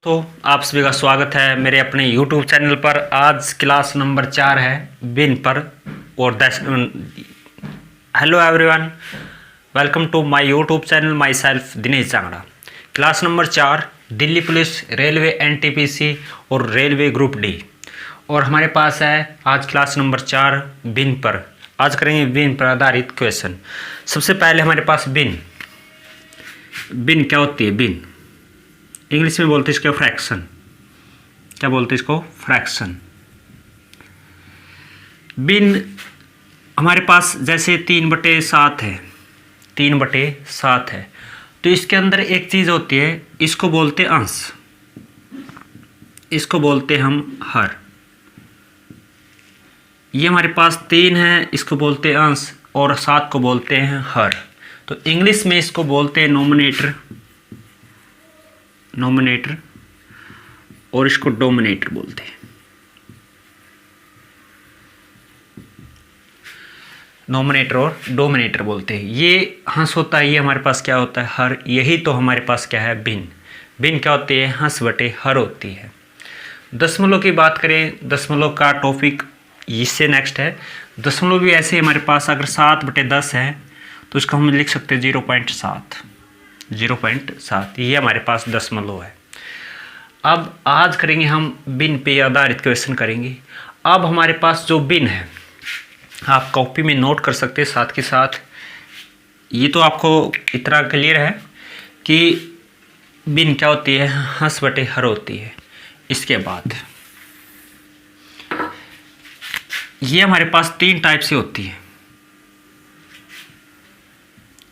तो आप सभी का स्वागत है मेरे अपने YouTube चैनल पर। आज क्लास नंबर 4 है बिन पर। और hello everyone, welcome to my YouTube channel, myself Dinesh Changra. Class number 4 Delhi police, railway NTPC और रेलवे ग्रुप डी। और हमारे पास है आज क्लास नंबर 4 बिन पर। आज करेंगे बिन पर आधारित क्वेश्चन। सबसे पहले हमारे पास बिन क्या होती है? बिन इंग्लिश में बोलते हैं इसको फ्रैक्शन। क्या बोलते हैं इसको? फ्रैक्शन। बिन हमारे पास जैसे 3/7 है, 3/7 है, तो इसके अंदर एक चीज़ होती है, इसको बोलते हैं अंश, इसको बोलते हैं हम हर। ये हमारे पास 3 है, इसको बोलते हैं अंश, और 7 को बोलते हैं हर। तो इंग्लिश में इसको बोलते हैं नोमिनेटर, और इसको डोमिनेटर बोलते हैं। नोमिनेटर और डोमिनेटर बोलते हैं। ये हंस होता है, ये हमारे पास क्या होता है? हर। यही तो हमारे पास क्या है? बिन। बिन क्या होती है? हंस बटे हर होती है। दशमलव की बात करें, दशमलव का टॉपिक इससे नेक्स्ट है। दशमलव भी ऐसे हमारे पास अगर 7/10 है तो इसको हम लिख सकते हैं 0.7। ये हमारे पास दशमलव है। अब आज करेंगे हम बिन पे आधारित क्वेश्चन करेंगे। अब हमारे पास जो बिन है, आप कॉपी में नोट कर सकते हैं साथ के साथ। ये तो आपको इतना क्लियर है कि बिन क्या होती है? हंस बटे हर होती है। इसके बाद ये हमारे पास 3 टाइप से होती है,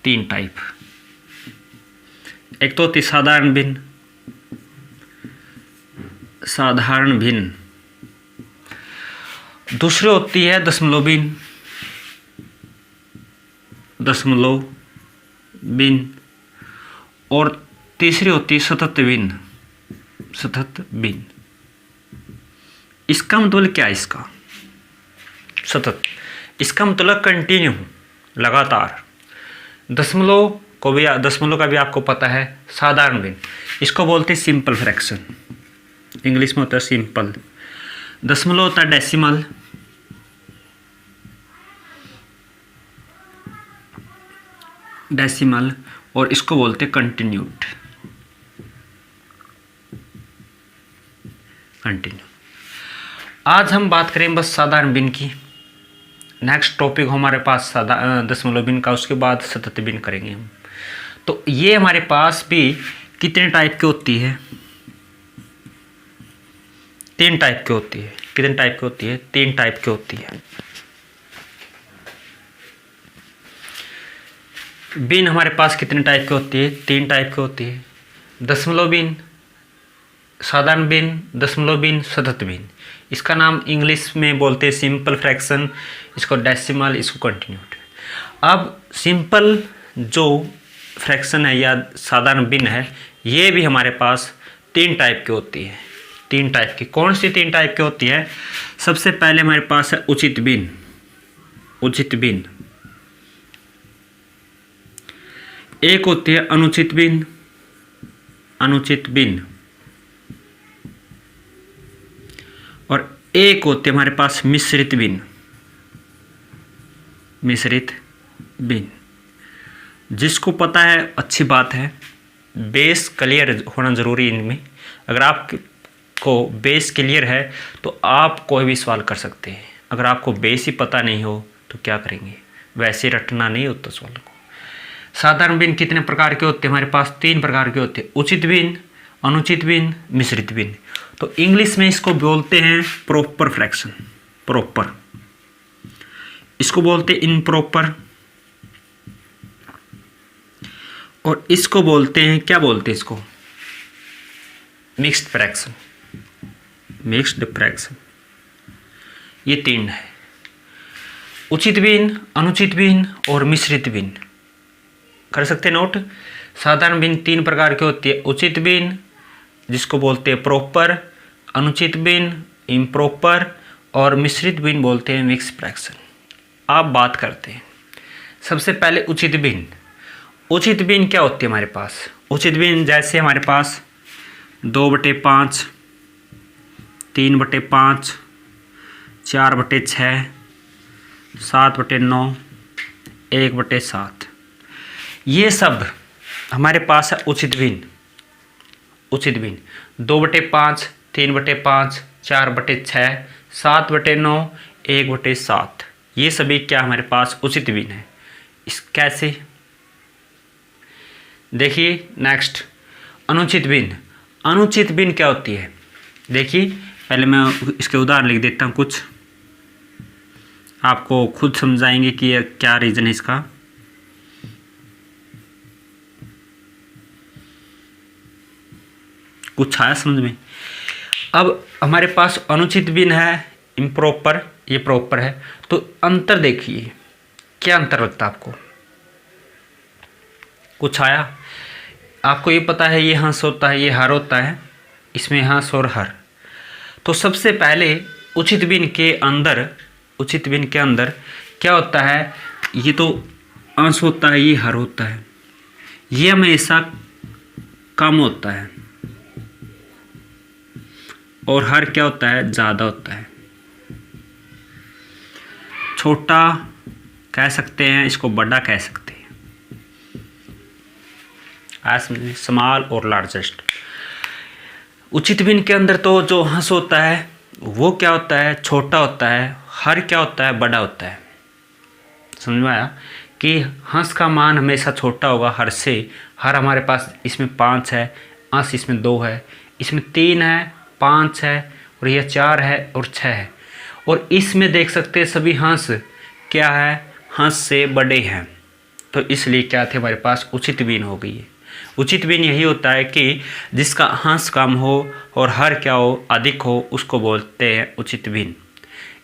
3 टाइप। एक तो होती है साधारण बिन, दूसरी होती है दशमलव बिन, और तीसरी होती है सतत बिन। इसका मतलब क्या है? इसका सतत, इसका मतलब कंटिन्यू, लगातार। दशमलव का भी आपको पता है, साधारण बिन, इसको बोलते हैं सिंपल फ्रैक्शन। इंग्लिश में होता है सिंपल। दशमलव होता है डेसिमल, और इसको बोलते हैं कंटिन्यूड। आज हम बात करें बस साधारण बिन की। नेक्स्ट टॉपिक हमारे पास दशमलव बिन का, उसके बाद सतत बिन करेंगे हम। तो ये हमारे पास भी कितने टाइप की होती है? 3 टाइप की होती है। कितने टाइप की होती है? 3 टाइप की होती है। बिन हमारे पास कितने टाइप की होती है? 3 टाइप की होती है। दशमलव बिन, साधारण बिन, दशमलव बिन, सतत बिन। इसका नाम इंग्लिश में बोलते हैं सिंपल फ्रैक्शन, इसको डेसिमल, इसको कंटिन्यूड। अब सिंपल जो फ्रैक्शन है या साधारण बिन है, ये भी हमारे पास 3 टाइप की होती है। 3 टाइप की। कौन सी 3 टाइप की होती है? सबसे पहले हमारे पास है उचित बिन। एक होती है अनुचित बिन, और एक होती है हमारे पास मिश्रित बिन। जिसको पता है अच्छी बात है, बेस क्लियर होना जरूरी है इनमें। अगर आपको बेस क्लियर है तो आप कोई भी सवाल कर सकते हैं। अगर आपको बेस ही पता नहीं हो तो क्या करेंगे? वैसे रटना नहीं होता सवाल को। साधारण बिन कितने प्रकार के होते हैं? हमारे पास 3 प्रकार के होते हैं, उचित बिन, अनुचित बिन, मिश्रित बिन। तो इंग्लिश में इसको बोलते हैं प्रॉपर फ्रैक्शन, प्रॉपर। इसको बोलते हैं इनप्रॉपर, और इसको बोलते हैं, क्या बोलते हैं इसको? Mixed fraction. ये 3 है, उचित बिन, अनुचित बिन और मिश्रित बिन। कर सकते हैं नोट। साधारण बिन 3 प्रकार की होती है, उचित बिन जिसको बोलते हैं प्रॉपर, अनुचित बिन इम्प्रॉपर, और मिश्रित बिन बोलते हैं मिक्स फ्रैक्शन। आप बात करते हैं सबसे पहले उचित बिन। उचित बिन क्या होती है हमारे पास? उचित बिन जैसे हमारे पास 2/5, 3/5, 4/6, 7/9, 1/7। ये सब हमारे पास है उचित भिन्न। उचित भिन्न 2/5, 3/5, 4/6, 7/9, 1/7, ये सभी क्या हमारे पास उचित भिन्न है। इस कैसे देखिए। नेक्स्ट अनुचित भिन्न। अनुचित भिन्न क्या होती है? देखिए पहले मैं इसके उदाहरण लिख देता हूँ, कुछ आपको खुद समझाएंगे कि यह क्या रीज़न है इसका। कुछ आया समझ में? अब हमारे पास अनुचित भिन्न है, इम्प्रॉपर, ये प्रॉपर है, तो अंतर देखिए क्या अंतर लगता है आपको? कुछ आया? आपको ये पता है ये हंस होता है, ये हर होता है, इसमें हंस और हर। तो सबसे पहले उचित भिन्न के अंदर, उचित भिन्न के अंदर क्या होता है? ये तो अंश होता है, ये हर होता है, ये हमेशा कम होता है, और हर क्या होता है? ज़्यादा होता है। छोटा कह सकते हैं, इसको बड़ा कह सकते हैं, स्मॉल और लार्जेस्ट। उचित भिन्न के अंदर तो जो हंस होता है वो क्या होता है? छोटा होता है। हर क्या होता है? बड़ा होता है। समझ में आया कि हंस का मान हमेशा छोटा होगा हर से। हर हमारे पास इसमें 5 है, अंश इसमें 2 है, इसमें 3 है, 5 है, और यह 4 है और 6 है। और इसमें देख सकते हैं सभी हंस क्या है? हंस से बड़े हैं। तो इसलिए क्या थे हमारे पास? उचित भिन्न हो गई है। उचित भिन्न यही होता है कि जिसका हंस कम हो और हर क्या हो? अधिक हो, उसको बोलते हैं उचित भिन्न।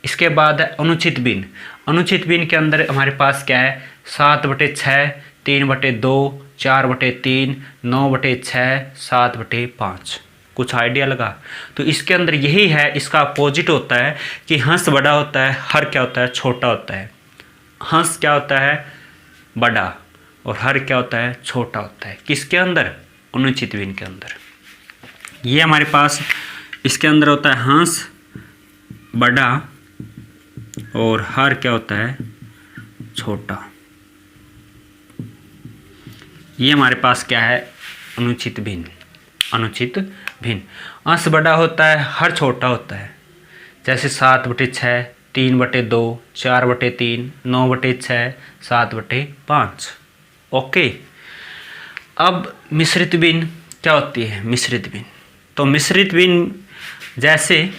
इसके बाद है अनुचित भिन्न। अनुचित भिन्न के अंदर हमारे पास क्या है? 7/6, 3/2, 4/3, 9/6, 7/5। कुछ आइडिया लगा? तो इसके अंदर यही है, इसका अपोजिट होता है कि हंस बड़ा होता है, हर क्या होता है? छोटा होता है। हंस क्या होता है? बड़ा, और हर क्या होता है? छोटा होता है। किसके अंदर? अनुचित भिन्न के अंदर। ये हमारे पास इसके अंदर होता है हंस बड़ा, और हर क्या होता है? छोटा। ये हमारे पास क्या है? अनुचित भिन्न। अनुचित भिन्न। अंश बड़ा होता है, हर छोटा होता है। जैसे 7/6, 3/2, 4/3, 9/6, 7/5। ओके। अब मिश्रित भिन्न क्या होती है? मिश्रित भिन्न। तो मिश्रित भिन्न जैसे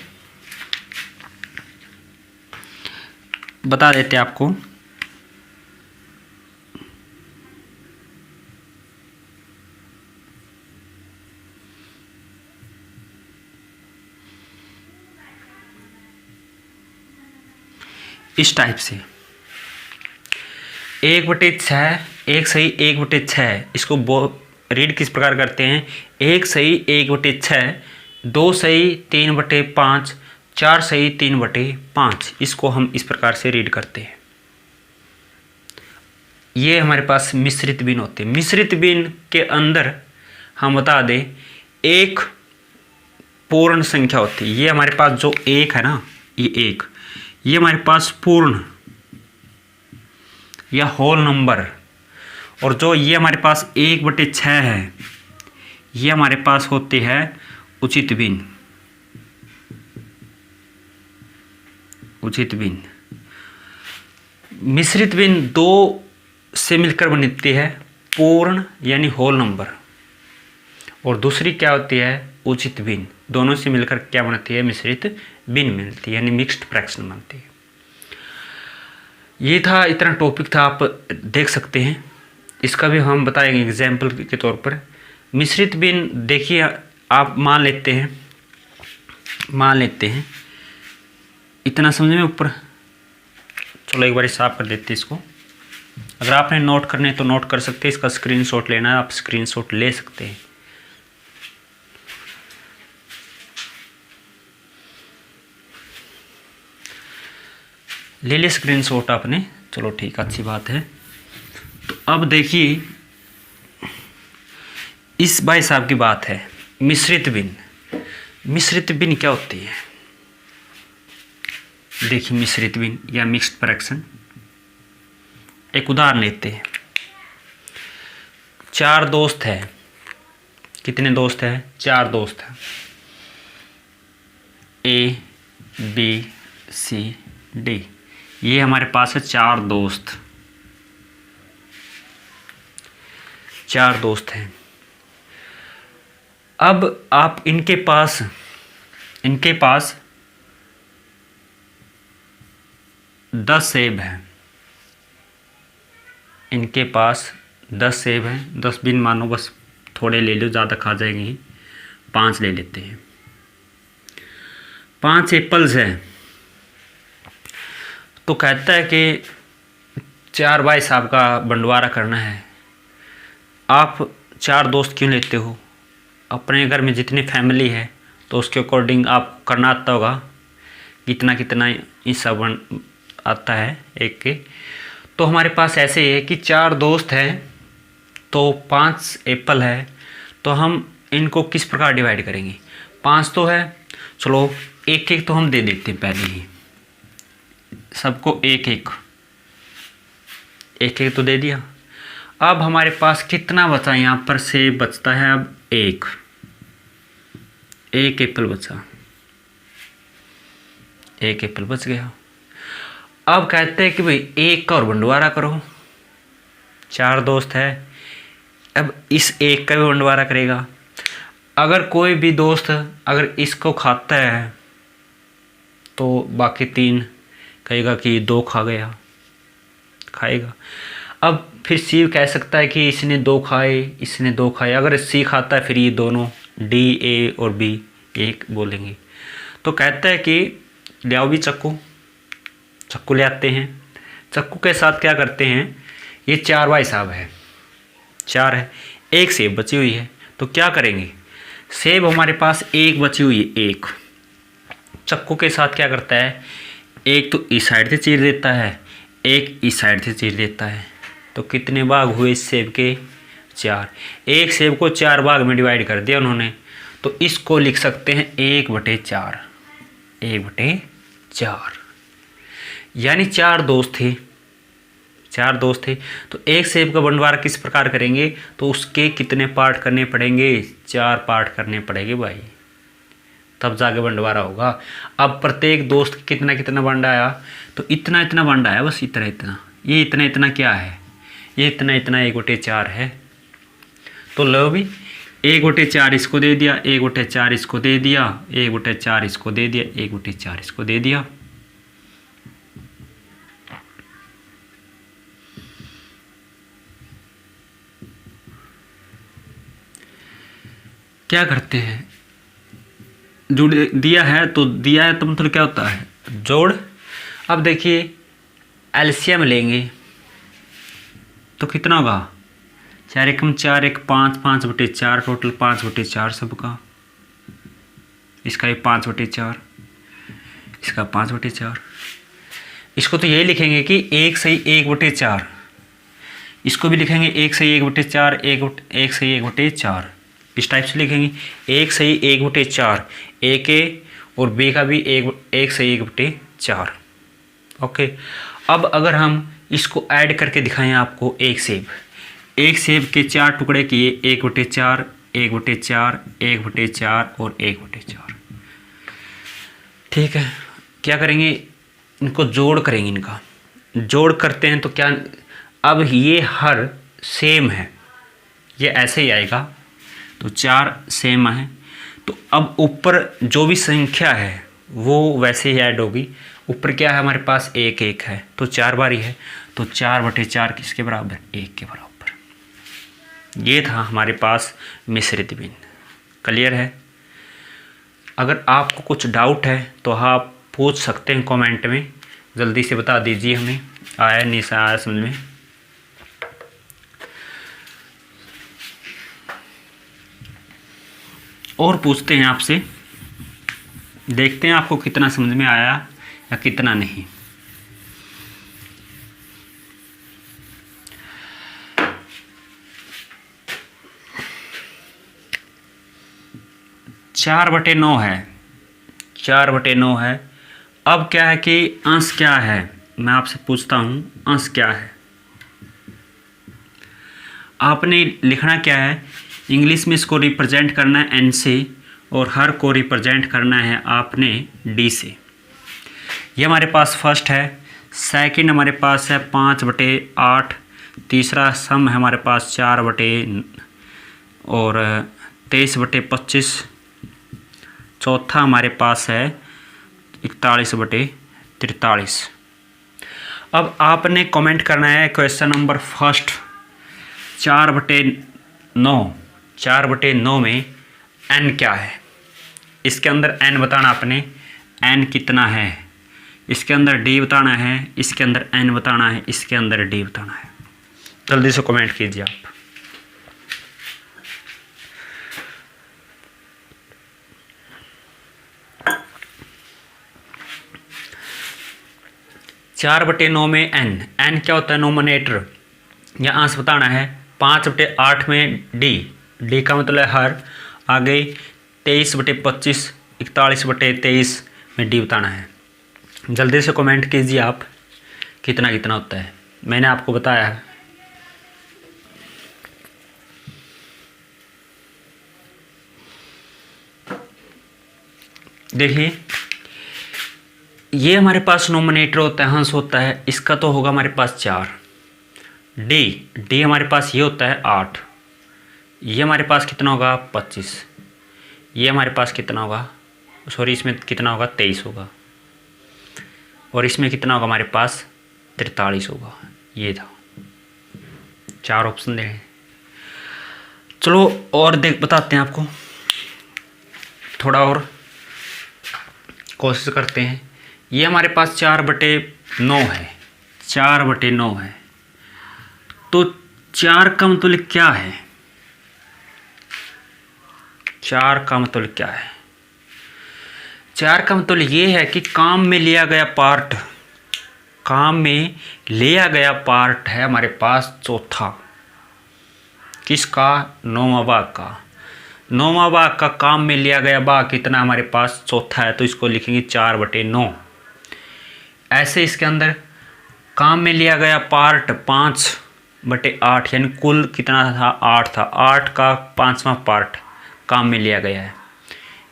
बता देते हैं आपको। इस टाइप से 1/6, 1 सही 1/6, इसको रीड किस प्रकार करते हैं? 1 सही 1/6, 2 सही 3/5, 4 सही 3/5, इसको हम इस प्रकार से रीड करते हैं। ये हमारे पास मिश्रित भिन्न होते हैं। मिश्रित भिन्न के अंदर हम बता दें एक पूर्ण संख्या होती है। ये हमारे पास जो 1 है ना, ये 1, ये हमारे पास पूर्ण या होल नंबर, और जो ये हमारे पास 1/6 है, ये हमारे पास होते हैं उचित भिन्न। उचित भिन्न। मिश्रित भिन्न 2 से मिलकर बनती है पूर्ण यानी होल नंबर, और दूसरी क्या होती है? उचित भिन्न। दोनों से मिलकर क्या बनती है? मिश्रित भिन्न मिलती है, यानी मिक्स्ड फ्रैक्शन बनती है। ये था, इतना टॉपिक था, आप देख सकते हैं। इसका भी हम बताएंगे एग्जाम्पल के तौर पर। मिश्रित भिन्न देखिए, आप मान लेते हैं इतना समझ में ऊपर। चलो एक बार साफ कर देते हैं इसको। अगर आपने नोट करने तो नोट कर सकते हैं, इसका स्क्रीनशॉट लेना है आप स्क्रीनशॉट ले सकते हैं। ले ले स्क्रीनशॉट आपने, चलो ठीक, अच्छी बात है। तो अब देखिए इस भाई साहब की बात है, मिश्रित भिन्न। मिश्रित भिन्न क्या होती है? देखिए मिश्रित भिन्न या मिक्स्ड फ्रैक्शन, एक उदाहरण लेते हैं। 4 दोस्त हैं। कितने दोस्त हैं? 4 दोस्त हैं। A B C D, ये हमारे पास है 4 दोस्त। 4 दोस्त हैं। अब आप इनके पास 10 सेब हैं। इनके पास 10 सेब हैं। 10 बिन मानो, बस थोड़े ले लो, ज़्यादा खा जाएंगे। 5 ले लेते हैं। 5 एप्पल्स हैं। तो कहता है कि 4 भाई साहब का बंटवारा करना है। आप 4 दोस्त क्यों लेते हो? अपने घर में जितनी फैमिली है तो उसके अकॉर्डिंग आप करना आता होगा, कितना कितना हिस्सा बन आता है एक के। तो हमारे पास ऐसे ही है कि 4 दोस्त हैं तो 5 एप्पल है, तो हम इनको किस प्रकार डिवाइड करेंगे? 5 तो है, चलो एक एक तो हम दे देते हैं पहले ही, सबको एक एक तो दे दिया। अब हमारे पास कितना बचा? यहाँ पर सेब बचता है अब एक एप्पल बचा, एक एप्पल बच गया। अब कहते हैं कि भाई एक का और बंटवारा करो। 4 दोस्त है, अब इस एक का भी बंटवारा करेगा। अगर कोई भी दोस्त अगर इसको खाता है तो बाकी 3 कहेगा कि 2 खा गया, खाएगा। अब फिर सी कह सकता है कि इसने 2 खाए, इसने 2 खाए। अगर सी खाता है फिर ये दोनों डी, ए और बी एक बोलेंगे। तो कहता है कि ले आओ भी चक्कू ले आते हैं। चक्कू के साथ क्या करते हैं? ये 4 भाई साहब है, 4 है, एक सेब बची हुई है, तो क्या करेंगे? सेब हमारे पास एक बची हुई है, एक। चक्कू के साथ क्या करता है? एक तो इस साइड से चीर देता है, एक इस साइड से चीर देता है। तो कितने भाग हुए इस सेब के? 4। एक सेब को 4 भाग में डिवाइड कर दिया उन्होंने, तो इसको लिख सकते हैं 1/4। 1/4 यानी 4 दोस्त थे। 4 दोस्त थे तो एक सेब का बंटवारा किस प्रकार करेंगे? तो उसके कितने पार्ट करने पड़ेंगे? 4 पार्ट करने पड़ेंगे भाई, तब जाके बंटवारा होगा। अब प्रत्येक दोस्त कितना कितना बंटाया? तो इतना इतना बंटाया, बस इतना इतना। ये इतना इतना क्या है? ये इतना इतना 1/4 है। तो लो भी 1/4 इसको दे दिया, 1/4 इसको दे दिया, 1/4 इसको दे दिया, 1/4 इसको दे दिया। क्या करते हैं? जुड़ दिया है तो दिया है तो मतलब क्या होता है? जोड़। अब देखिए एलसीएम लेंगे तो कितना होगा? 4 एकम 4, 1 5, 5/4, टोटल 5/4 सबका। इसका भी 5/4, इसका 5/4। इसको तो यही लिखेंगे कि 1 सही 1/4। इसको भी लिखेंगे 1 सही 1/4, 1 सही 1/4। इस टाइप से लिखेंगे 1 सही 1/4, ए के और बी का भी 1 सही 1/4। ओके। अब अगर हम इसको ऐड करके दिखाएं आपको, एक सेब के 4 टुकड़े किए, 1/4, 1/4, 1/4 और 1/4। ठीक है, क्या करेंगे? इनको जोड़ करेंगे। इनका जोड़ करते हैं तो क्या, अब ये हर सेम है, ये ऐसे ही आएगा। तो 4 सेम है, तो अब ऊपर जो भी संख्या है वो वैसे ही ऐड होगी। ऊपर क्या है हमारे पास? 1 1 है, तो 4 बारी है, तो 4/4 किसके बराबर? 1 के बराबर। ये था हमारे पास मिश्रित भिन्न। क्लियर है? अगर आपको कुछ डाउट है तो आप पूछ सकते हैं कमेंट में, जल्दी से बता दीजिए हमें, आया नहीं आया समझ में। और पूछते हैं आपसे, देखते हैं आपको कितना समझ में आया या कितना नहीं। 4/9 है, 4/9 है। अब क्या है कि अंश क्या है, मैं आपसे पूछता हूँ अंश क्या है। आपने लिखना क्या है, इंग्लिश में इसको रिप्रेजेंट करना है एन से और हर को रिप्रेजेंट करना है आपने डी से। ये हमारे पास फर्स्ट है। सेकंड हमारे पास है 5/8। तीसरा सम है हमारे पास 23/25। चौथा हमारे पास है 41/43। अब आपने कमेंट करना है क्वेश्चन नंबर फर्स्ट 4/9 में n क्या है। इसके अंदर n बताना आपने, n कितना है। इसके अंदर d बताना है, इसके अंदर n बताना है, इसके अंदर d बताना है। जल्दी से कमेंट कीजिए आप। चार बटे 9 में n क्या होता है, नोमिनेटर या अंश बताना है। 5/8 में d का मतलब है हर। आगे 23/25, 41/23 में d बताना है। जल्दी से कमेंट कीजिए आप कितना कितना होता है, मैंने आपको बताया है। देखिए ये हमारे पास नोमिनेटर होता है, अंश होता है। इसका तो होगा हमारे पास 4। डी हमारे पास ये होता है 8। ये हमारे पास कितना होगा 25। ये हमारे पास कितना होगा, सॉरी इसमें कितना होगा 23 होगा। और इसमें कितना होगा हमारे पास 43 होगा। ये था 4 ऑप्शन दे। चलो और बताते हैं आपको, थोड़ा और कोशिश करते हैं। ये हमारे पास 4/9 है, 4/9 है। तो 4 का मतलब क्या है, 4 का मतलब क्या है। 4 का मतलब ये है कि काम में लिया गया पार्ट, काम में लिया गया पार्ट है हमारे पास चौथा। किसका, 9वां भाग का। 9वां भाग का काम में लिया गया भाग कितना हमारे पास चौथा है, तो इसको लिखेंगे 4/9। ऐसे इसके अंदर काम में लिया गया पार्ट 5/8, यानी कुल कितना था 8 था। 8 का 5वां पार्ट काम में लिया गया है।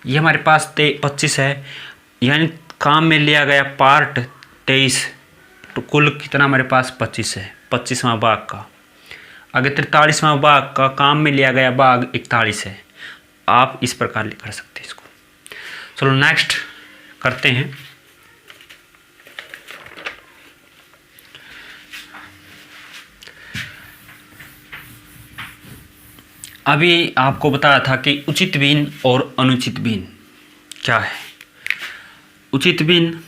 ये हमारे पास 25 है, यानी काम में लिया गया पार्ट 23, तो कुल कितना हमारे पास 25 है, 25वां भाग का। आगे 43वां भाग का काम में लिया गया भाग 41 है। आप इस प्रकार कर सकते हैं इसको। चलो नेक्स्ट करते हैं। अभी आपको बताया था कि उचित भिन्न और अनुचित भिन्न क्या है। उचित भिन्न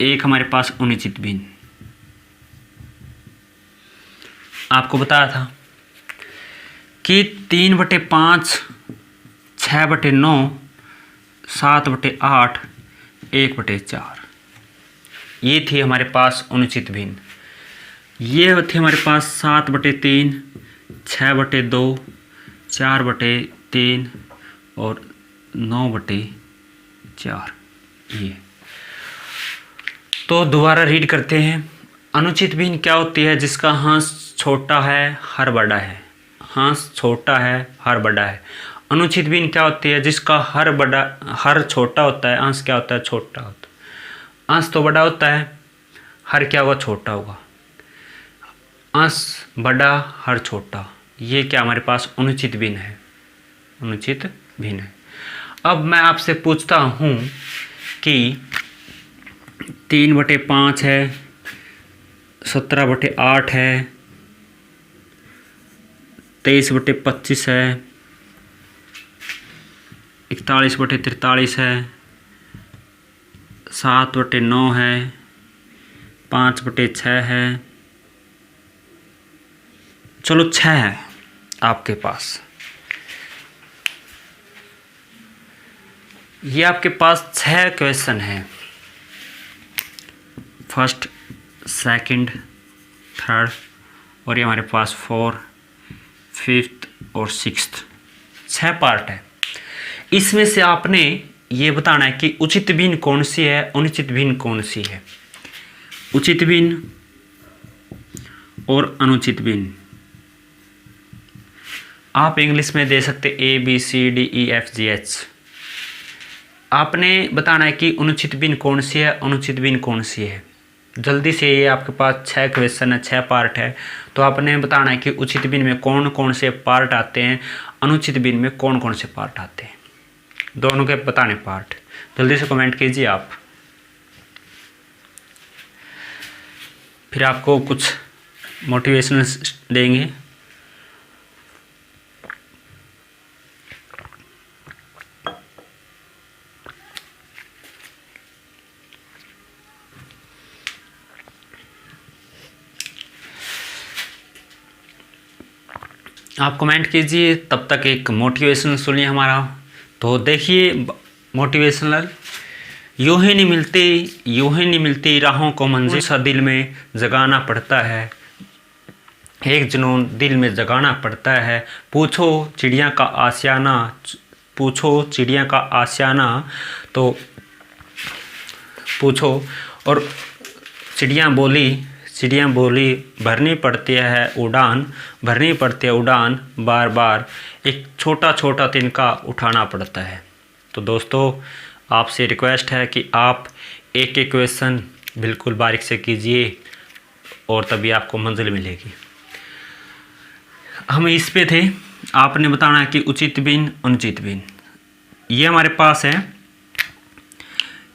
एक, हमारे पास अनुचित भिन्न। आपको बताया था कि 3/5, 6/9, 7/8, 1/4 ये थी हमारे पास अनुचित भिन्न। ये थे हमारे पास 7/3, 6/2, 4/3 और 9/4 ये। तो दोबारा रीड करते हैं। अनुचित भिन्न क्या होती है, जिसका हंस छोटा है हर बड़ा है। हंस छोटा है हर बड़ा है। अनुचित भिन्न क्या होती है, जिसका हर छोटा होता है, अंश क्या होता है छोटा होता है। अंश तो बड़ा होता है, हर क्या होगा छोटा होगा। अंश बड़ा हर छोटा, ये क्या हमारे पास अनुचित भिन्न है, अनुचित भिन्न है। अब मैं आपसे पूछता हूँ कि 3/5 है, 17/8 है, 23/25 है, 41/43 है, 7/9 है, 5/6 है। चलो 6 है आपके पास। ये आपके पास 6 क्वेश्चन हैं। फर्स्ट, सेकंड, थर्ड और ये हमारे पास 4, 5th और 6th 6 पार्ट है। इसमें से आपने ये बताना है कि उचित भिन्न कौन सी है, अनुचित भिन्न कौन सी है। उचित भिन्न और अनुचित भिन्न आप इंग्लिश में दे सकते ABCDEFGH। आपने बताना है कि अनुचित भिन्न कौन सी है, अनुचित भिन्न कौन सी है। जल्दी से, ये आपके पास 6 क्वेश्चन है, 6 पार्ट है, तो आपने बताना है कि उचित भिन्न में कौन कौन से पार्ट आते हैं, अनुचित भिन्न में कौन कौन से पार्ट आते हैं, दोनों के बताने पार्ट। जल्दी से कमेंट कीजिए आप, फिर आपको कुछ मोटिवेशन देंगे। आप कमेंट कीजिए, तब तक एक मोटिवेशनल सुनिए हमारा। तो देखिए, मोटिवेशनल, यूं ही नहीं मिलती राहों को मंजिल, सा दिल में जगाना पड़ता है, एक जुनून दिल में जगाना पड़ता है। पूछो चिड़िया का आशियाना, तो पूछो, और चिड़िया बोली भरनी पड़ती है उड़ान, बार बार एक छोटा छोटा तिनका उठाना पड़ता है। तो दोस्तों, आपसे रिक्वेस्ट है कि आप एक एक क्वेश्चन बिल्कुल बारीक से कीजिए और तभी आपको मंजिल मिलेगी। हम इस पे थे, आपने बताना है कि उचित भिन्न अनुचित भिन्न। ये हमारे पास है,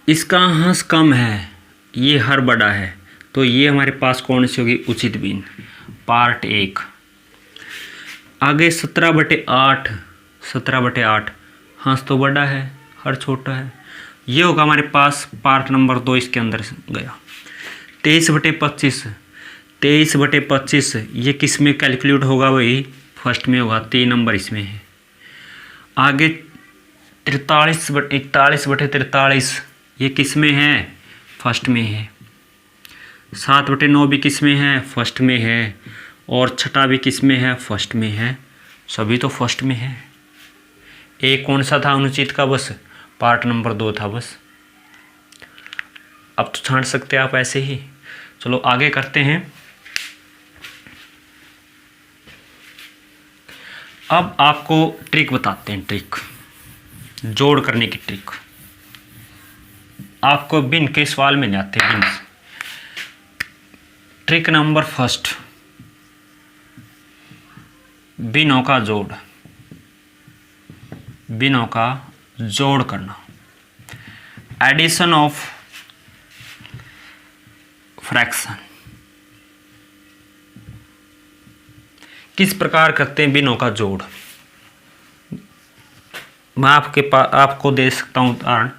इसका हंस कम है, ये हर बड़ा है, तो ये हमारे पास कौन सी होगी, उचित भिन्न, पार्ट 1। आगे 17/8, हंस तो बड़ा है, हर छोटा है, ये होगा हमारे पास पार्ट नंबर 2, इसके अंदर गया। 23/25, ये किस में कैलकुलेट होगा, वही फर्स्ट में होगा, 3 नंबर इसमें है। आगे 41/43, ये किस में है, फर्स्ट में है। 7/9 भी किस में है, फर्स्ट में है, और छठा भी किस में है, फर्स्ट में है, सभी तो फर्स्ट में है। एक कौन सा था अनुचित का, बस पार्ट नंबर 2 था बस। अब तो छांट सकते हैं आप ऐसे ही। चलो आगे करते हैं। अब आपको ट्रिक बताते हैं, ट्रिक जोड़ करने की ट्रिक। आपको भिन्न के सवाल में नहीं आते भिन्न। ट्रिक नंबर 1, भिन्नों का जोड़ करना, एडिशन ऑफ फ्रैक्शन। किस प्रकार करते हैं भिन्नों का जोड़, मैं आपको दे सकता हूं उदाहरण।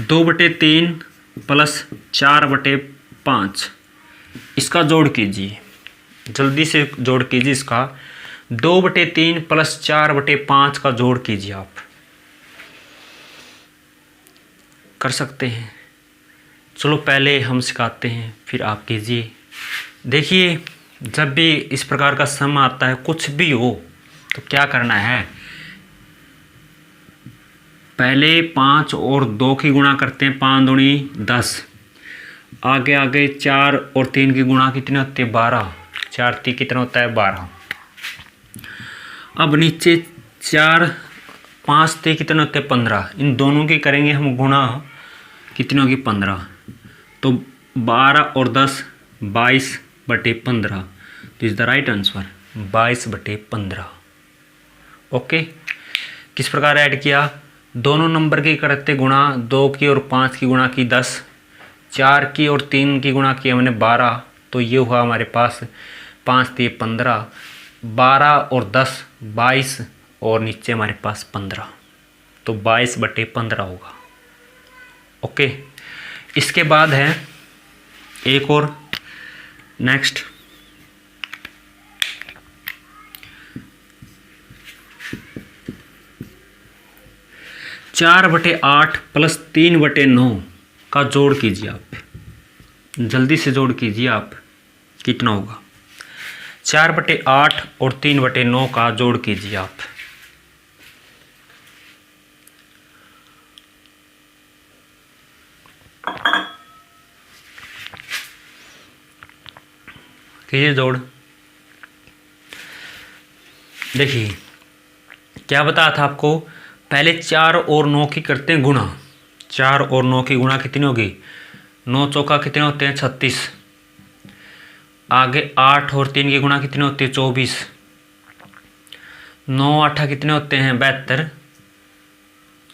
2/3 + 4/5, इसका जोड़ कीजिए, जल्दी से जोड़ कीजिए इसका। 2/3 + 4/5 का जोड़ कीजिए, आप कर सकते हैं। चलो पहले हम सिखाते हैं, फिर आप कीजिए। देखिए, जब भी इस प्रकार का सम आता है, कुछ भी हो, तो क्या करना है, पहले 5 और 2 की गुणा करते हैं, 5 दूनी 10। आगे 4 और 3 की गुणा कितने होते हैं, 12। 4 3 कितना होता है, 12। अब नीचे 4 5 3 कितने होते हैं, 15। इन दोनों की करेंगे हम गुणा, कितने होगी, 15। तो 12 और 10 22/15, तो is the right answer 22/15। Okay, किस प्रकार ऐड किया, दोनों नंबर की करते गुणा, 2 की और 5 की गुणा की 10, 4 की और 3 की गुणा की हमने 12, तो ये हुआ हमारे पास 5 3 15, 12 और 10 22, और नीचे हमारे पास 15, तो 22/15 होगा। ओके, इसके बाद है एक और, नेक्स्ट 4/8 + 3/9 का जोड़ कीजिए आप, जल्दी से जोड़ कीजिए आप, कितना होगा। 4/8 और 3/9 का जोड़ कीजिए आप। कीजिए जोड़। देखिए क्या बताया था आपको, पहले 4 और 9 की करते हैं गुणा। 4 और 9 की गुणा कितनी होगी, 9 चौका कितने होते हैं 36। आगे 8 और 3 की गुणा कितने होती है 24। 9 8 कितने होते हैं 72।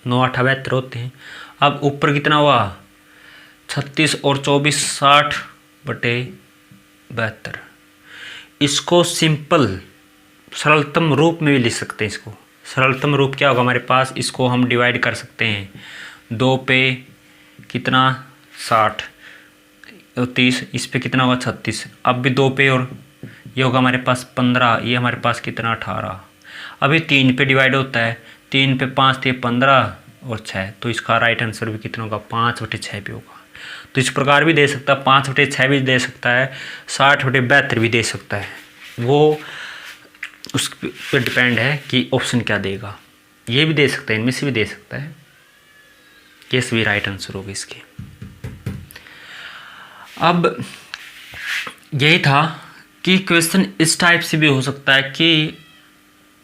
9 8 72 होते हैं। अब ऊपर कितना हुआ 36 और 24 60/72। इसको सिंपल सरलतम रूप में भी लिख सकते हैं। इसको सरलतम रूप क्या होगा हमारे पास, इसको हम डिवाइड कर सकते हैं 2 पे कितना 60 और 30, इस पे कितना होगा 36। अब भी 2 पे और ये होगा हमारे पास 15, ये हमारे पास कितना 18। अभी 3 पे डिवाइड होता है, 3 पे 5 थे 15 और 6, तो इसका राइट आंसर भी कितना होगा 5/6 पे होगा। तो इस प्रकार भी दे सकता है, 5/6 भी दे सकता है, 60/72 भी दे सकता है। वो उस पर डिपेंड है कि ऑप्शन क्या देगा। ये भी दे सकता है, इनमें से भी दे सकता है, ये सभी राइट आंसर होगा इसके। अब यही था कि क्वेश्चन इस टाइप से भी हो सकता है कि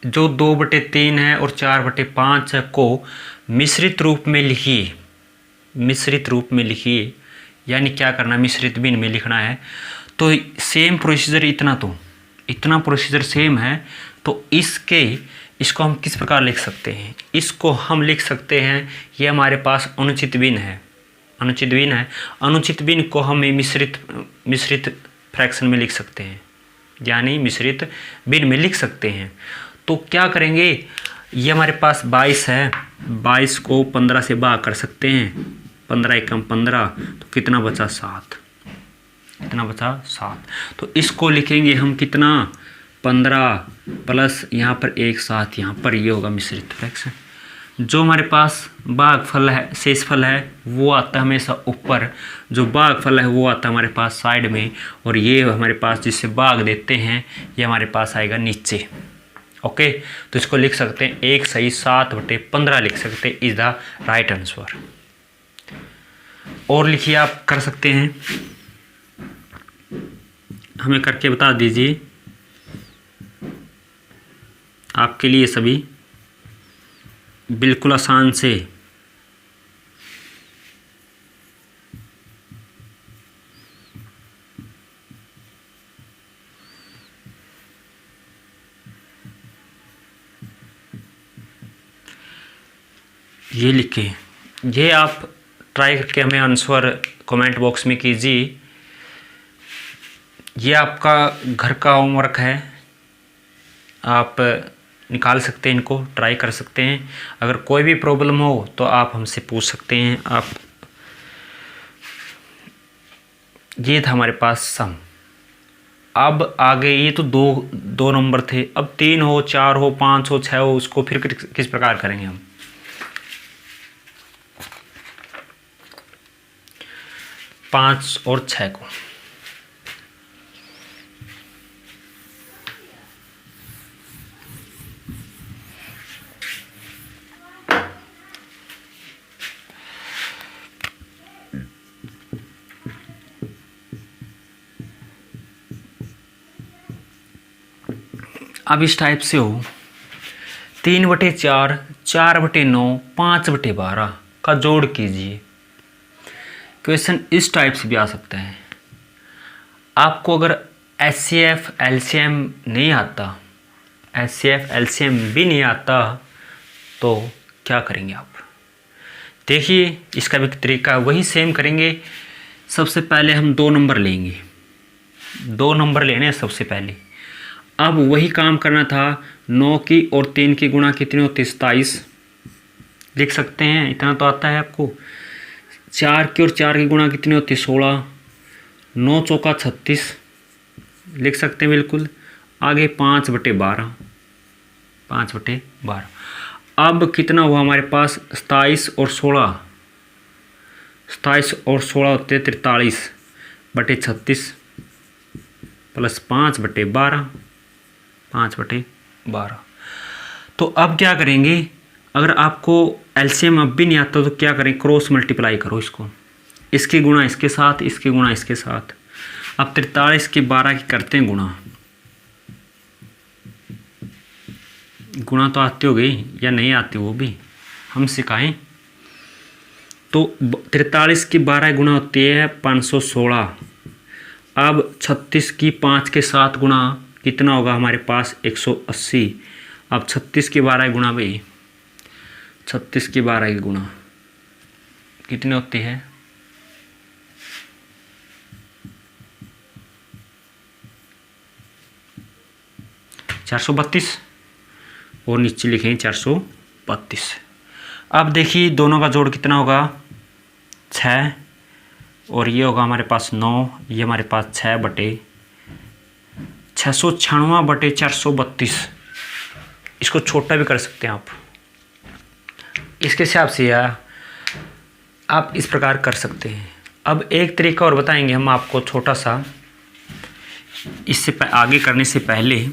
जो 2/3 है और 4/5 है को मिश्रित रूप में लिखिए। मिश्रित रूप में लिखिए यानी क्या करना, मिश्रित भिन्न में लिखना है। तो सेम प्रोसीजर, इतना प्रोसीजर सेम है। तो इसको हम किस प्रकार लिख सकते हैं, इसको हम लिख सकते हैं, ये हमारे पास अनुचित भिन्न है। अनुचित भिन्न है, अनुचित भिन्न को हम मिश्रित फ्रैक्शन में लिख सकते हैं, यानी मिश्रित भिन्न में लिख सकते हैं। तो क्या करेंगे, ये हमारे पास 22 है, 22 को 15 से भाग कर सकते हैं, 15 एकम 15, तो कितना बचा 7, कितना बचा 7। तो इसको लिखेंगे हम कितना 15 प्लस यहाँ पर 1 7, यहाँ पर ये होगा मिश्रित फ्रैक्शन। जो हमारे पास भागफल है, शेषफल है, वो आता है हमेशा ऊपर, जो भागफल है वो आता है हमारे पास साइड में, और ये हमारे पास जिससे भाग देते हैं ये हमारे पास आएगा नीचे। ओके, तो इसको लिख सकते हैं 1 सही 7/15 लिख सकते हैं, इज द राइट आंसर। और लिखिए, आप कर सकते हैं, हमें करके बता दीजिए, आपके लिए सभी बिल्कुल आसान से। ये लिखें, ये आप ट्राई करके हमें आंसर कमेंट बॉक्स में कीजिए। ये आपका घर का होमवर्क है, आप निकाल सकते हैं, इनको ट्राई कर सकते हैं। अगर कोई भी प्रॉब्लम हो तो आप हमसे पूछ सकते हैं। आप ये था हमारे पास सम। अब आगे ये तो दो नंबर थे, अब 3 हो 4 हो 5 हो 6 हो, उसको फिर किस प्रकार करेंगे हम। 5 और 6 को अब इस टाइप से हो, 3/4, 4/9, 5/12 का जोड़ कीजिए। क्वेश्चन इस टाइप से भी आ सकता है। आपको अगर HCF LCM नहीं आता, HCF LCM भी नहीं आता, तो क्या करेंगे आप। देखिए इसका भी तरीका वही सेम करेंगे। सबसे पहले हम 2 नंबर लेंगे, 2 नंबर लेने हैं सबसे पहले। अब वही काम करना था, 9 की और 3 की गुणा कितनी होती है 27 लिख सकते हैं, इतना तो आता है आपको। 4 की और 4 की गुणा कितनी होती है 16, 9 चौका 36 लिख सकते हैं बिल्कुल। आगे 5/12, 5/12। अब कितना हुआ हमारे पास 27 और 16, 27 और 16 होते 43/36 प्लस 5/12, 5/12। तो अब क्या करेंगे, अगर आपको एलसीएम अब भी नहीं आता तो क्या करें, क्रॉस मल्टीप्लाई करो इसको, इसकी गुणा इसके साथ, इसकी गुणा इसके साथ। अब 43 के 12 की करते हैं गुणा। गुणा तो आती हो गई या नहीं आती वो भी हम सिखाएं। तो 43 की 12 गुणा होती है 516। अब 36 की 5 के 7 गुणा कितना होगा हमारे पास 180। अब 36 की 12 गुणा भाई, 36 की 12 की गुणा कितनी होती है 432 और नीचे लिखें 432। अब देखिए दोनों का जोड़ कितना होगा 6 और ये होगा हमारे पास 9, ये हमारे पास 6 बटे 696 बटे 432। इसको छोटा भी कर सकते हैं आप, इसके हिसाब से या आप इस प्रकार कर सकते हैं। अब एक तरीका और बताएंगे हम आपको छोटा सा, इससे आगे करने से पहले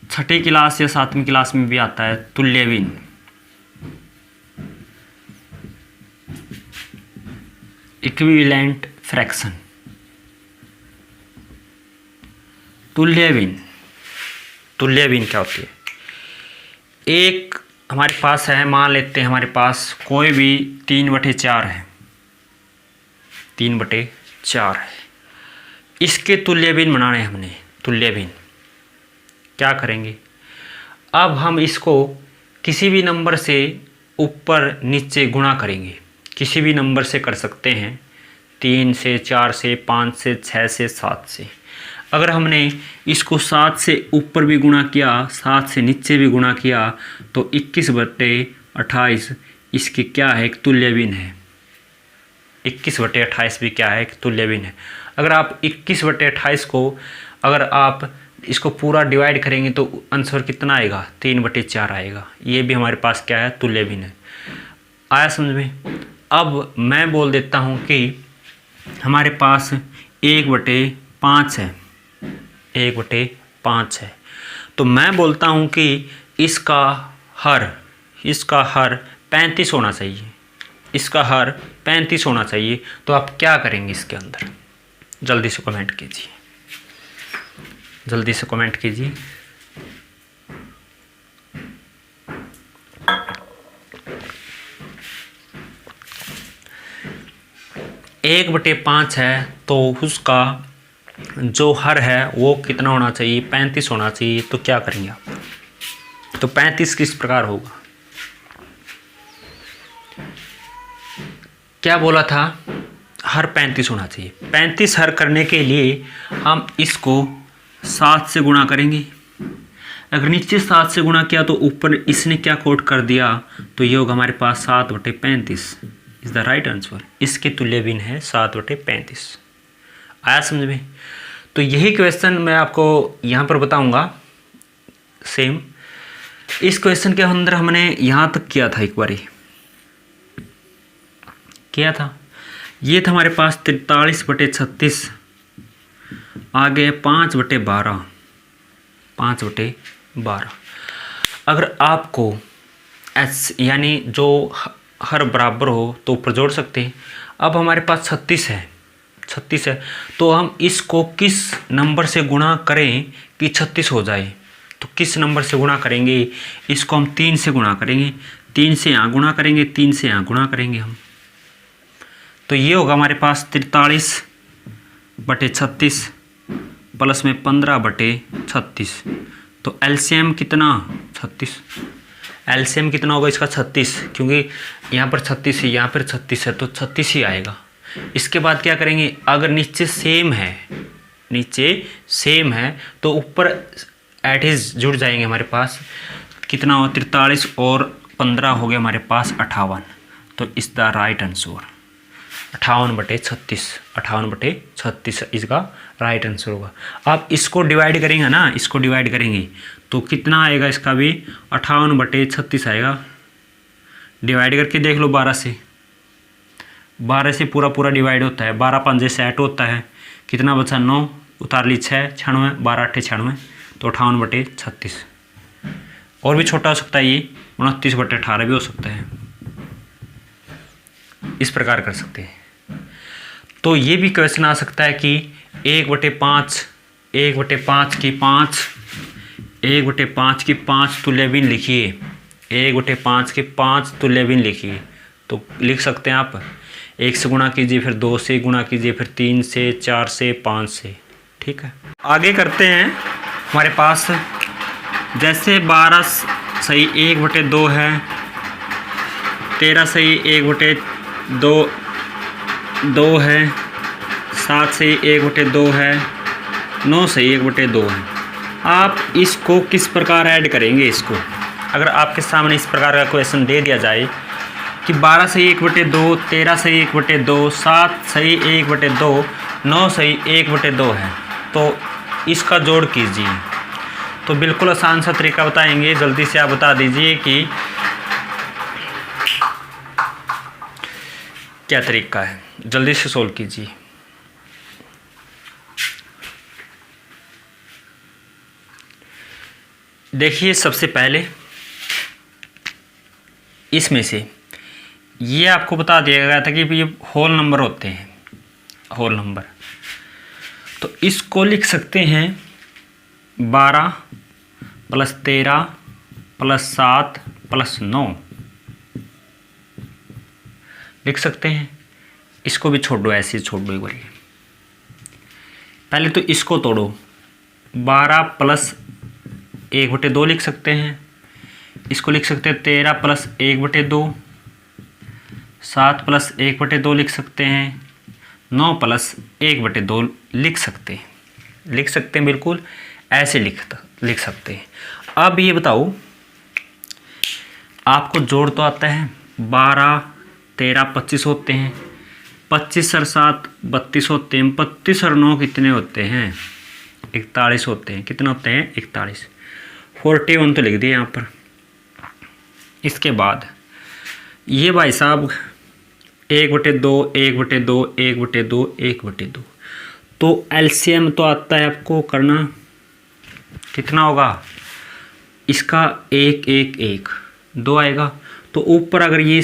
छठी क्लास या 7वीं क्लास में भी आता है तुल्यबीन। Equivalent fraction, तुल्यबीन। तुल्यबीन क्या होती है? एक हमारे पास है, मान लेते हैं हमारे पास कोई भी 3/4 है, 3/4 है। इसके तुल्यबीन बनाने हैं हमने। तुल्यबीन क्या करेंगे? अब हम इसको किसी भी नंबर से ऊपर नीचे गुणा करेंगे। किसी भी नंबर से कर सकते हैं, 3 से, 4 से, 5 से, 6 से, 7 से। अगर हमने इसको 7 से ऊपर भी गुणा किया, 7 से नीचे भी गुणा किया, तो 21/28 इसकी क्या है? एक तुल्यबीन है। 21/28 भी क्या है? एक तुल्यबीन है। अगर आप 21/28 को अगर आप इसको पूरा डिवाइड करेंगे तो आंसर कितना आएगा? 3/4 आएगा। ये भी हमारे पास क्या है? तुल्यबीन है। आया समझ में? अब मैं बोल देता हूँ कि हमारे पास 1/5 है, 1/5 है। तो मैं बोलता हूँ कि इसका हर 35 होना चाहिए। इसका हर 35 होना चाहिए। तो आप क्या करेंगे इसके अंदर? जल्दी से कमेंट कीजिए, जल्दी से कमेंट कीजिए। एक 1/5 है तो उसका जो हर है वो कितना होना चाहिए? 35 होना चाहिए। तो क्या करेंगे आप? तो 35 किस प्रकार होगा? क्या बोला था? हर 35 होना चाहिए। 35 हर करने के लिए हम इसको 7 से गुणा करेंगे। अगर नीचे 7 से गुणा किया तो ऊपर इसने क्या कोट कर दिया? तो ये होगा हमारे पास 7/35 इज द राइट आंसर। इसके तुल्यबीन है 7/35। आया समझ में? तो यही क्वेश्चन मैं आपको यहाँ पर बताऊंगा। सेम इस क्वेश्चन के अंदर हमने यहाँ तक किया था, एक बारी किया था। ये था हमारे पास 43/36, आगे 5/12, 5/12। अगर आपको एस यानी जो हर बराबर हो तो ऊपर जोड़ सकते हैं। अब हमारे पास 36 है, 36 है, तो हम इसको किस नंबर से गुणा करें कि 36 हो जाए? तो किस नंबर से गुणा करेंगे? इसको हम 3 से गुणा करेंगे। 3 से यहाँ गुणा करेंगे, 3 से यहाँ गुणा करेंगे हम। तो ये होगा हमारे पास 43/36 प्लस में 15/36। तो एलसीएम कितना? 36। एलसीएम कितना होगा इसका? 36, क्योंकि यहाँ पर 36 है, यहाँ पर 36 है, तो 36 ही आएगा। इसके बाद क्या करेंगे? अगर नीचे सेम है, नीचे सेम है तो ऊपर एटिज जुड़ जाएंगे हमारे पास। कितना हो? 43 और 15 हो गया हमारे पास 58। तो इस द राइट आंसर 58/36, 58/36 इसका राइट आंसर होगा। आप इसको डिवाइड करेंगे ना, इसको डिवाइड करेंगे तो कितना आएगा? इसका भी 58/36 आएगा। डिवाइड करके देख लो 12 से। 12 से पूरा पूरा डिवाइड होता है। 12 5 60 होता है। कितना बचा? 9 उतार ली 6, 96, 12 8 96, तो 58/36। और भी छोटा हो सकता है, ये 29/18 भी हो सकता है। इस प्रकार कर सकते हैं। तो ये भी क्वेश्चन आ सकता है कि 1/5 की 5 तुल्य भिन्न लिखिए, 1/5 के 5 तुल्य भिन्न लिखिए। तो लिख सकते हैं आप 1 से गुणा कीजिए, फिर 2 से गुणा कीजिए, फिर 3 से, 4 से, 5 से। ठीक है, आगे करते हैं। हमारे पास जैसे 12 सही 1/2 है, 13 सही 1/2 है, 7 सही 1/2 है, 9 सही 1/2 है। आप इसको किस प्रकार ऐड करेंगे? इसको अगर आपके सामने इस प्रकार का क्वेश्चन दे दिया जाए कि 12 सही 1/2, 13 सही 1/2, 7 सही 1/2, 9 सही 1/2 है, तो इसका जोड़ कीजिए। तो बिल्कुल आसान सा तरीका बताएंगे, जल्दी से आप बता दीजिए कि क्या तरीका है, जल्दी से सोल्व कीजिए। देखिए, सबसे पहले इसमें से ये आपको बता दिया गया था कि ये होल नंबर होते हैं, होल नंबर। तो इसको लिख सकते हैं 12 + 13 + 7 + 9 लिख सकते हैं। इसको भी छोड़ दो, ऐसे ही छोड़ दो एक बार। पहले तो इसको तोड़ो, 12 + 1/2 लिख सकते हैं। इसको लिख सकते हैं 13 + 1/2, 7 + 1/2 लिख सकते हैं, 9 + 1/2 लिख सकते हैं। बिल्कुल ऐसे लिख सकते हैं। अब ये बताओ, आपको जोड़ तो आता है। 12 13 25 होते हैं, 25 और 7 32 होते हैं, 32 और 9 कितने होते हैं? 41 होते हैं। कितने होते हैं? 41। 41 तो लिख दिए यहाँ पर। इसके बाद ये भाई साहब 1/2 1/2 1/2 1/2, तो एलसीएम तो आता है आपको करना। कितना होगा इसका? 1 1 1 2 आएगा। तो ऊपर अगर ये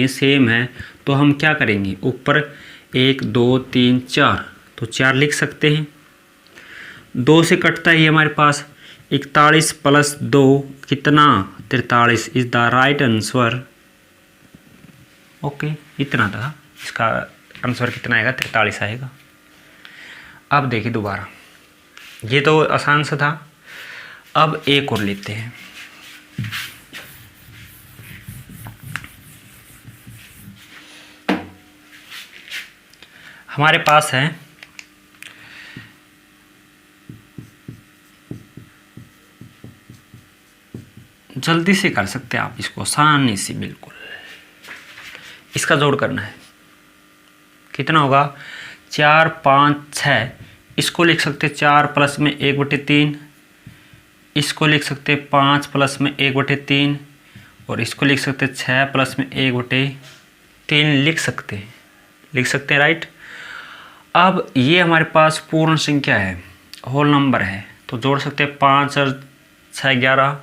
सेम है तो हम क्या करेंगे? ऊपर 1 2 3 4, तो 4 लिख सकते हैं। 2 से कटता है हमारे पास। 41 + 2 कितना? 43 is the right answer. Okay, इतना था। इसका आंसर कितना आएगा? 43 आएगा। अब देखिए दोबारा, ये तो आसान सा था। अब एक और लेते हैं। हमारे पास है जल्दी से कर सकते हैं आप इसको, आसानी से बिल्कुल। इसका जोड़ करना है। कितना होगा? 4 5 6। इसको लिख सकते 4 + में 1/3, इसको लिख सकते 5 + में 1/3, और इसको लिख सकते 6 + में 1/3 लिख सकते हैं, राइट। अब ये हमारे पास पूर्ण संख्या है, होल नंबर है, तो जोड़ सकते हैं 5 और 6 11,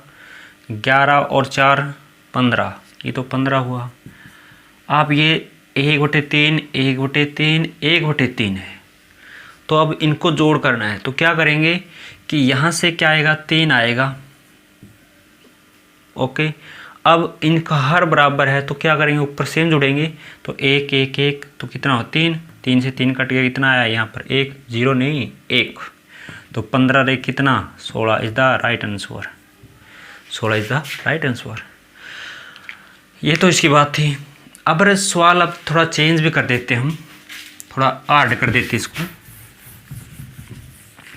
11 और 4 15, ये तो 15 हुआ। अब ये 1/3 1/3 1/3 है, तो अब इनको जोड़ करना है। तो क्या करेंगे कि यहाँ से क्या आएगा? 3 आएगा। ओके, अब इनका हर बराबर है, तो क्या करेंगे? ऊपर सेम जोड़ेंगे। तो 1 1 1, तो कितना हो? 3 3 से 3 कट गया। कितना आया यहाँ पर? 1 0 नहीं 1, तो 15 रे कितना? 16 is the right answer. 16 is the right answer. ये तो इसकी बात थी। अब सवाल अब थोड़ा चेंज भी कर देते हम, थोड़ा हार्ड कर देते, इसको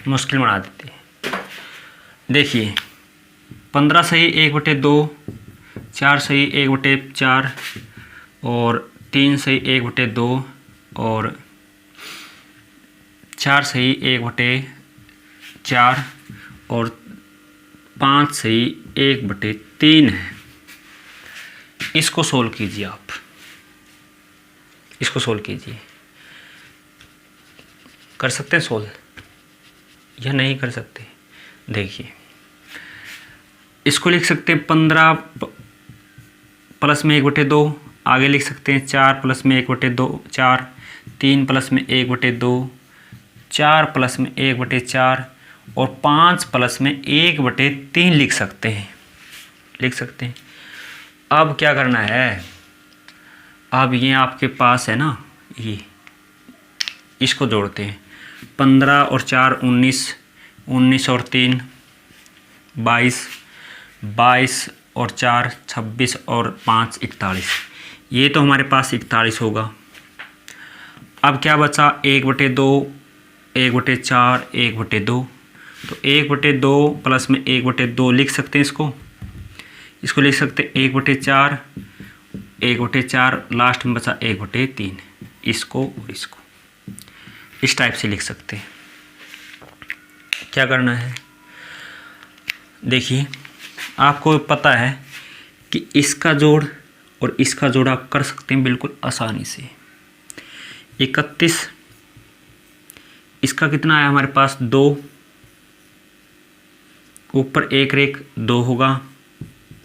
मुश्किल बना देते हैं। देखिए 15 सही 1/2, 4 सही 1/4, और 3 सही 1/2, और 4 सही 1/4, और 5 सही 1/3 है। इसको सोल्व कीजिए आप, इसको सोल्व कीजिए। कर सकते हैं सोल्व या नहीं कर सकते? देखिए, इसको लिख सकते हैं 15 + में 1/2, आगे लिख सकते हैं 4 प्लस में 1/2 4, 3 प्लस में 1/2, 4 प्लस में 1/4 और 5 प्लस में 1/3 लिख सकते हैं। अब क्या करना है, अब ये आपके पास है ना, ये इसको जोड़ते हैं। 15 और 4 19, 19 और 3 22, 22 और 4 26 और 5 41। ये तो हमारे पास 41 होगा। अब क्या बचा, 1/2, 1/4, 1/2। तो 1/2 प्लस में 1/2 लिख सकते हैं इसको लिख सकते हैं 1/4, 1/4 लास्ट में बचा 1/3। इसको और इसको इस टाइप से लिख सकते हैं। क्या करना है, देखिए आपको पता है कि इसका जोड़ और इसका जोड़ आप कर सकते हैं बिल्कुल आसानी से। 31, इसका कितना आया हमारे पास 2, ऊपर 1 रेख 2 होगा।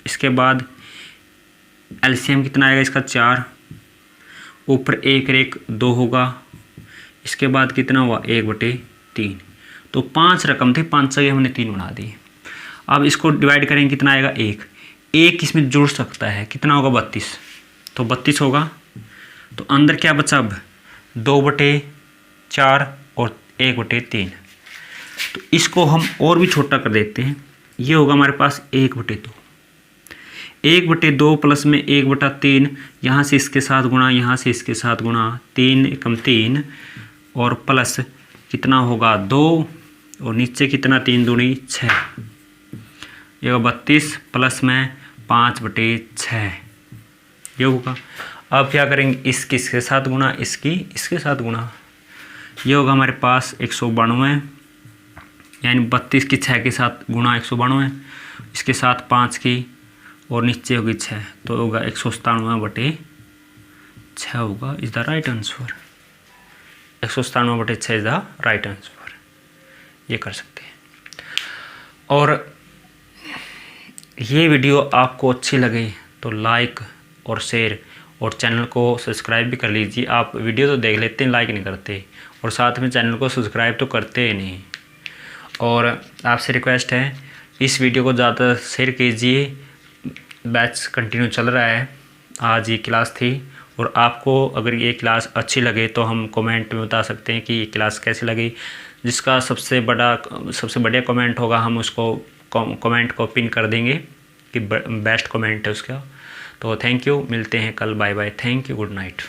इसके बाद एलसीएम कितना आएगा इसका 4, ऊपर 1 रेख 2 होगा। इसके बाद कितना हुआ 1/3। तो 5 रकम थे, 5 जगह हमने 3 बना दी। अब इसको डिवाइड करेंगे, कितना आएगा 1 इसमें जुड़ सकता है, कितना होगा 32। तो 32 होगा। तो अंदर क्या बचा अब 2/4 और 1/3। तो इसको हम और भी छोटा कर देते हैं। ये होगा हमारे पास 1/2। 1/2 प्लस में 1/3, यहाँ से इसके साथ गुणा, यहाँ से इसके साथ गुणा, 3 एकम 3 और प्लस कितना होगा 2 और नीचे कितना 3 दूनी 6। ये होगा 32 प्लस में 5/6 ये होगा। अब क्या करेंगे, इसके साथ गुणा, इसके साथ गुणा। ये होगा हमारे पास 192, यानी 32 की 6 के साथ गुणा 192, इसके साथ 5 की और नीचे होगी 6, तो होगा 197/6 होगा is the right answer. 197/6 is the right answer. ये कर सकते हैं। और ये वीडियो आपको अच्छी लगे तो लाइक और शेयर और चैनल को सब्सक्राइब भी कर लीजिए। आप वीडियो तो देख लेते हैं, लाइक नहीं करते, और साथ में चैनल को सब्सक्राइब तो करते ही नहीं। और आपसे रिक्वेस्ट है, इस वीडियो को ज़्यादा शेयर कीजिए। बैच कंटिन्यू चल रहा है, आज ये क्लास थी। और आपको अगर ये क्लास अच्छी लगे तो हम कमेंट में बता सकते हैं कि ये क्लास कैसी लगी। जिसका सबसे बढ़िया कमेंट होगा, हम उसको कमेंट को पिन कर देंगे कि बेस्ट कमेंट है उसका। तो थैंक यू, मिलते हैं कल, bye bye, thank you, good night.